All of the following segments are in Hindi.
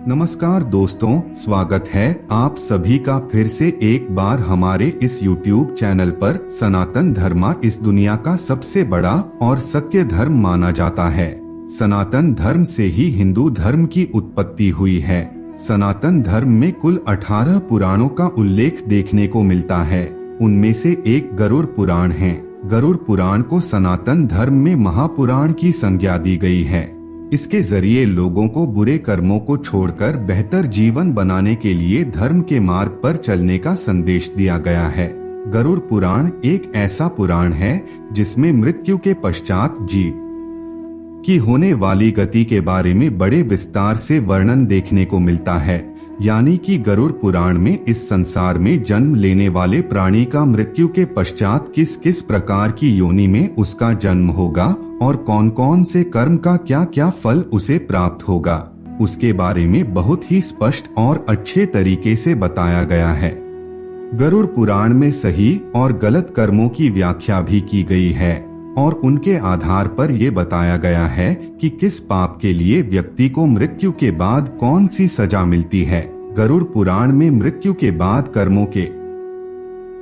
नमस्कार दोस्तों, स्वागत है आप सभी का फिर से एक बार हमारे इस YouTube चैनल पर। सनातन धर्म इस दुनिया का सबसे बड़ा और सत्य धर्म माना जाता है। सनातन धर्म से ही हिंदू धर्म की उत्पत्ति हुई है। सनातन धर्म में कुल 18 पुराणों का उल्लेख देखने को मिलता है। उनमें से एक गरुड़ पुराण है। गरुड़ पुराण को सनातन धर्म में महापुराण की संज्ञा दी गई है। इसके जरिए लोगों को बुरे कर्मों को छोड़कर बेहतर जीवन बनाने के लिए धर्म के मार्ग पर चलने का संदेश दिया गया है। गरुड़ पुराण एक ऐसा पुराण है जिसमें मृत्यु के पश्चात जीव की होने वाली गति के बारे में बड़े विस्तार से वर्णन देखने को मिलता है। यानी कि गरुड़ पुराण में इस संसार में जन्म लेने वाले प्राणी का मृत्यु के पश्चात किस किस प्रकार की योनि में उसका जन्म होगा और कौन कौन से कर्म का क्या क्या फल उसे प्राप्त होगा, उसके बारे में बहुत ही स्पष्ट और अच्छे तरीके से बताया गया है। गरुड़ पुराण में सही और गलत कर्मों की व्याख्या भी की गई है और उनके आधार पर ये बताया गया है कि किस पाप के लिए व्यक्ति को मृत्यु के बाद कौन सी सजा मिलती है। गरुड़ पुराण में मृत्यु के बाद कर्मों के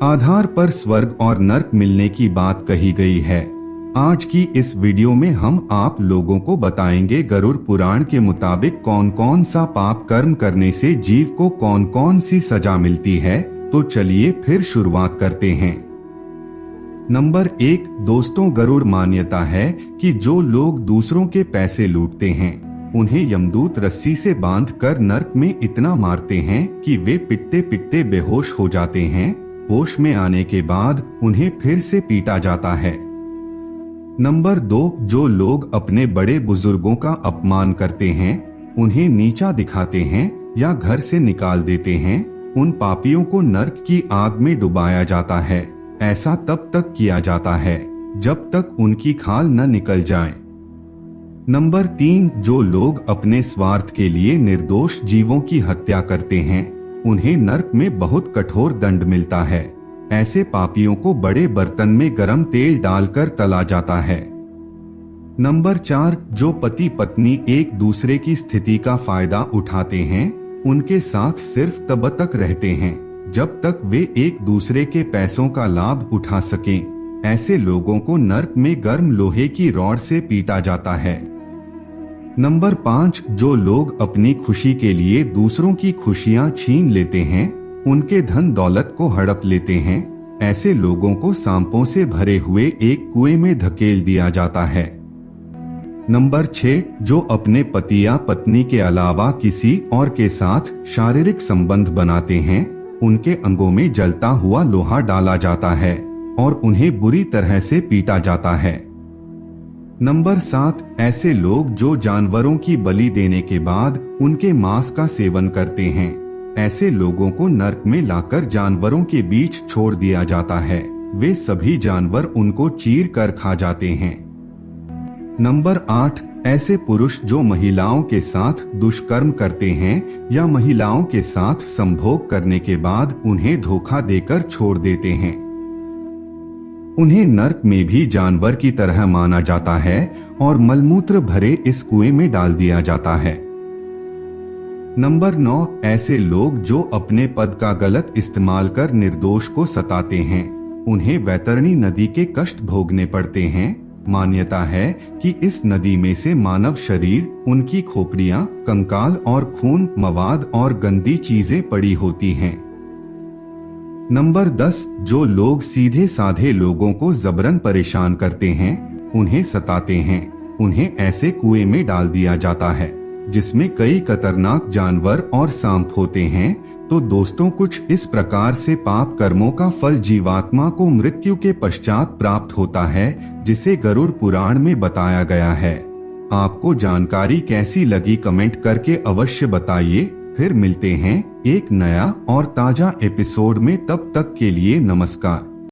आधार पर स्वर्ग और नरक मिलने की बात कही गई है। आज की इस वीडियो में हम आप लोगों को बताएंगे गरुड़ पुराण के मुताबिक कौन कौन सा पाप कर्म करने से जीव को कौन कौन सी सजा मिलती है। तो चलिए फिर शुरुआत करते हैं। नंबर 1 दोस्तों, गरुड़ मान्यता है कि जो लोग दूसरों के पैसे लूटते हैं उन्हें यमदूत रस्सी से बांधकर नरक में इतना मारते हैं कि वे पिटते पिटते बेहोश हो जाते हैं। होश में आने के बाद उन्हें फिर से पीटा जाता है। नंबर 2 जो लोग अपने बड़े बुजुर्गों का अपमान करते हैं, उन्हें नीचा दिखाते हैं या घर से निकाल देते हैं, उन पापियों को नरक की आग में डुबाया जाता है। ऐसा तब तक किया जाता है जब तक उनकी खाल न निकल जाए। नंबर 3 जो लोग अपने स्वार्थ के लिए निर्दोष जीवों की हत्या करते हैं, उन्हें नरक में बहुत कठोर दंड मिलता है। ऐसे पापियों को बड़े बर्तन में गरम तेल डालकर तला जाता है। नंबर 4 जो पति पत्नी एक दूसरे की स्थिति का फायदा उठाते हैं, उनके साथ सिर्फ तब तक रहते हैं जब तक वे एक दूसरे के पैसों का लाभ उठा सकें। ऐसे लोगों को नरक में गर्म लोहे की रॉड से पीटा जाता है। नंबर 5 जो लोग अपनी खुशी के लिए दूसरों की खुशियां छीन लेते हैं, उनके धन दौलत को हड़प लेते हैं, ऐसे लोगों को सांपों से भरे हुए एक कुएं में धकेल दिया जाता है। नंबर 6 जो अपने पति या पत्नी के अलावा किसी और के साथ शारीरिक संबंध बनाते हैं, उनके अंगों में जलता हुआ लोहा डाला जाता है और उन्हें बुरी तरह से पीटा जाता है। नंबर 7 ऐसे लोग जो जानवरों की बलि देने के बाद उनके मांस का सेवन करते हैं, ऐसे लोगों को नरक में लाकर जानवरों के बीच छोड़ दिया जाता है। वे सभी जानवर उनको चीर कर खा जाते हैं। नंबर 8 ऐसे पुरुष जो महिलाओं के साथ दुष्कर्म करते हैं या महिलाओं के साथ संभोग करने के बाद उन्हें धोखा देकर छोड़ देते हैं, उन्हें नरक में भी जानवर की तरह माना जाता है और मलमूत्र भरे इस कुएं में डाल दिया जाता है। नंबर 9 ऐसे लोग जो अपने पद का गलत इस्तेमाल कर निर्दोष को सताते हैं, उन्हें वैतरणी नदी के कष्ट भोगने पड़ते हैं। मान्यता है कि इस नदी में से मानव शरीर, उनकी खोपड़ियां, कंकाल और खून, मवाद और गंदी चीजें पड़ी होती हैं। नंबर 10 जो लोग सीधे साधे लोगों को जबरन परेशान करते हैं, उन्हें सताते हैं, उन्हें ऐसे कुएं में डाल दिया जाता है जिसमें कई खतरनाक जानवर और सांप होते हैं। तो दोस्तों, कुछ इस प्रकार से पाप कर्मों का फल जीवात्मा को मृत्यु के पश्चात प्राप्त होता है, जिसे गरुड़ पुराण में बताया गया है। आपको जानकारी कैसी लगी कमेंट करके अवश्य बताइए। फिर मिलते हैं एक नया और ताजा एपिसोड में, तब तक के लिए नमस्कार।